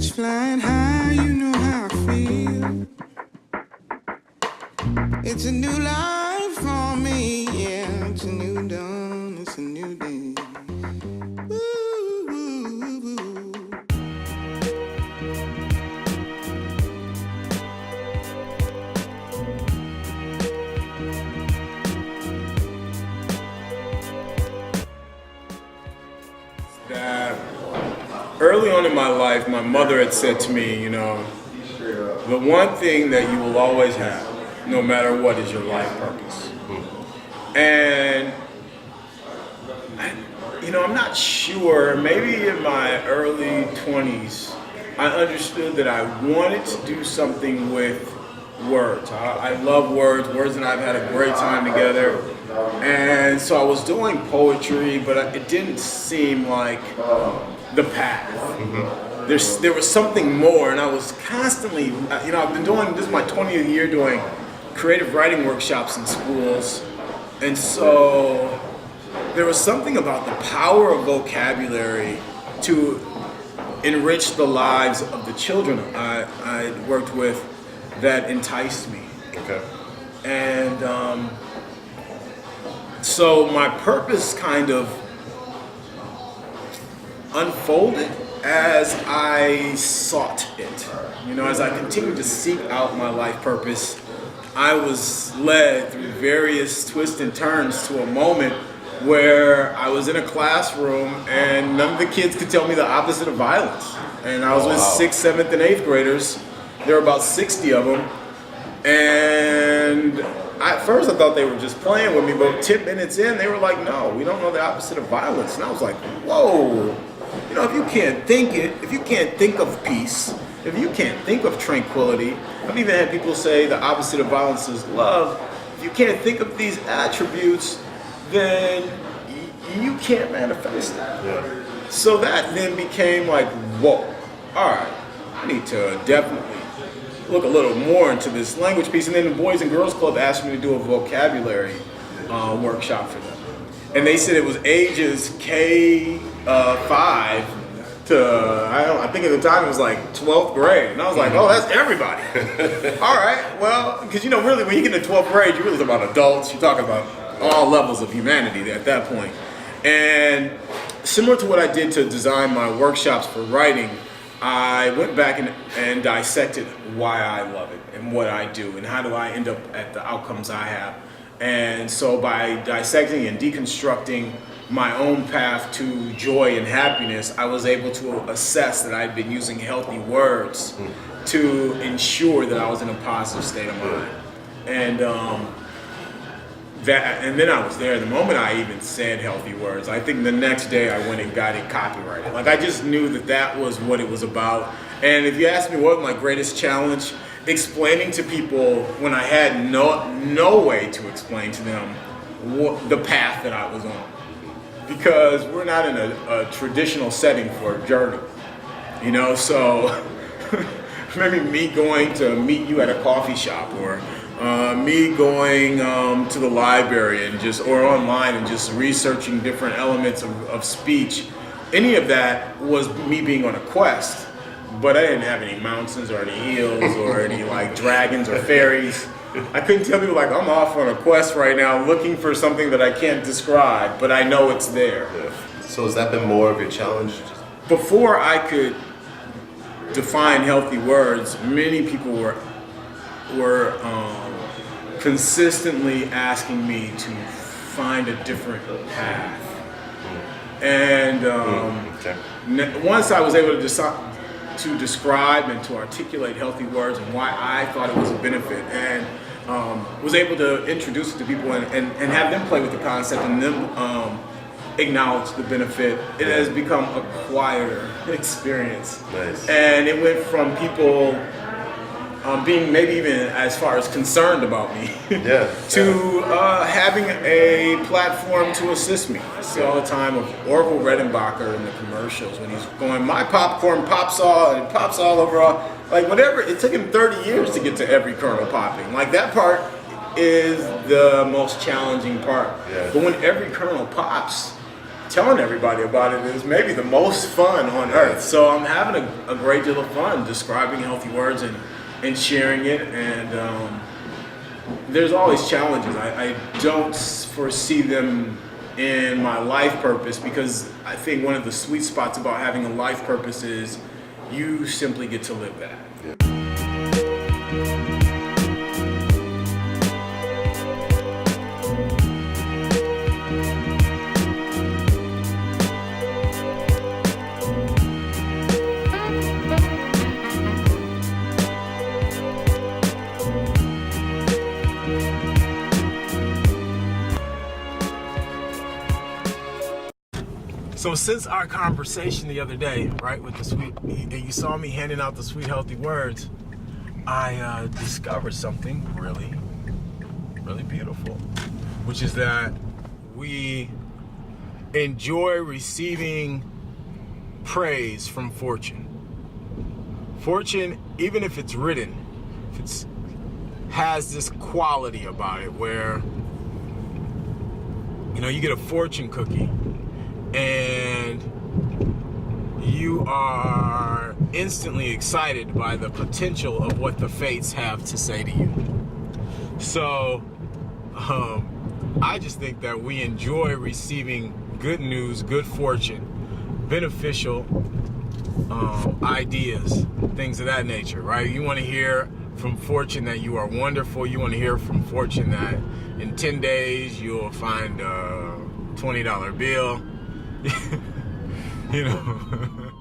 birds flying high, you know how I feel. It's a new life for me, yeah. It's a new dawn, it's a new day. Ooh, ooh, ooh. That early on in my life, my mother had said to me, the one thing that you will always have, no matter what, is your life purpose. And, I'm not sure, maybe in my early 20s, I understood that I wanted to do something with words. I love words and I've had a great time together. And so I was doing poetry, but it didn't seem like the path. There was something more, and I was constantly, I've been doing, this is my 20th year doing creative writing workshops in schools. And so there was something about the power of vocabulary to enrich the lives of the children I worked with that enticed me. Okay. And so my purpose kind of unfolded as I sought it. As I continued to seek out my life purpose, I was led through various twists and turns to a moment where I was in a classroom and none of the kids could tell me the opposite of violence. And I was with 6th, 7th, and 8th graders. There were about 60 of them. And at first I thought they were just playing with me, but 10 minutes in, they were like, no, we don't know the opposite of violence. And I was like, whoa, if you can't think it, if you can't think of peace, if you can't think of tranquility, I've even had people say the opposite of violence is love. If you can't think of these attributes, then you can't manifest it. Yeah. So that then became like, whoa, all right, I need to definitely look a little more into this language piece. And then the Boys and Girls Club asked me to do a vocabulary workshop for them. And they said it was ages K5 to, I think at the time it was like 12th grade. And I was like, oh, that's everybody. All right, well, because really when you get to 12th grade, you're really talking about adults. You're talking about all levels of humanity at that point. And similar to what I did to design my workshops for writing, I went back and dissected why I love it and what I do and how do I end up at the outcomes I have. And so by dissecting and deconstructing my own path to joy and happiness, I was able to assess that I'd been using healthy words to ensure that I was in a positive state of mind. And then I was there. The moment I even said healthy words, I think the next day I went and got it copyrighted. Like I just knew that was what it was about. And if you ask me what was my greatest challenge, explaining to people when I had no way to explain to them the path that I was on. Because we're not in a traditional setting for a journey, so maybe me going to meet you at a coffee shop or me going to the library or online and just researching different elements of speech. Any of that was me being on a quest, but I didn't have any mountains or any hills or any like dragons or fairies. I couldn't tell people like I'm off on a quest right now looking for something that I can't describe, but I know it's there. Yeah. So has that been more of your challenge? Before I could define healthy words, many people were consistently asking me to find a different path. And once I was able to describe and to articulate healthy words and why I thought it was a benefit, and was able to introduce it to people and have them play with the concept and them acknowledge the benefit, it has become a quieter experience. Nice. And it went from people being maybe even as far as concerned about me to having a platform to assist me. I see all the time of Orville Redenbacher in the commercials when he's going, my popcorn pops all, and it pops all over like whatever. It took him 30 years to get to every kernel popping. Like that part is the most challenging part. Yeah. But when every kernel pops, telling everybody about it is maybe the most fun on earth. So I'm having a great deal of fun describing healthy words and sharing it. And there's always challenges. I don't foresee them in my life purpose, because I think one of the sweet spots about having a life purpose is you simply get to live that. So since our conversation the other day, right, with the sweet, you saw me handing out the sweet, healthy words, I discovered something really, really beautiful, which is that we enjoy receiving praise from fortune. Fortune, even if it's written, if it's has this quality about it where, you know, you get a fortune cookie and you are instantly excited by the potential of what the fates have to say to you. So I just think that we enjoy receiving good news, good fortune, beneficial ideas, things of that nature, right? You want to hear from fortune that you are wonderful. You want to hear from fortune that in 10 days you'll find a $20 bill. You know,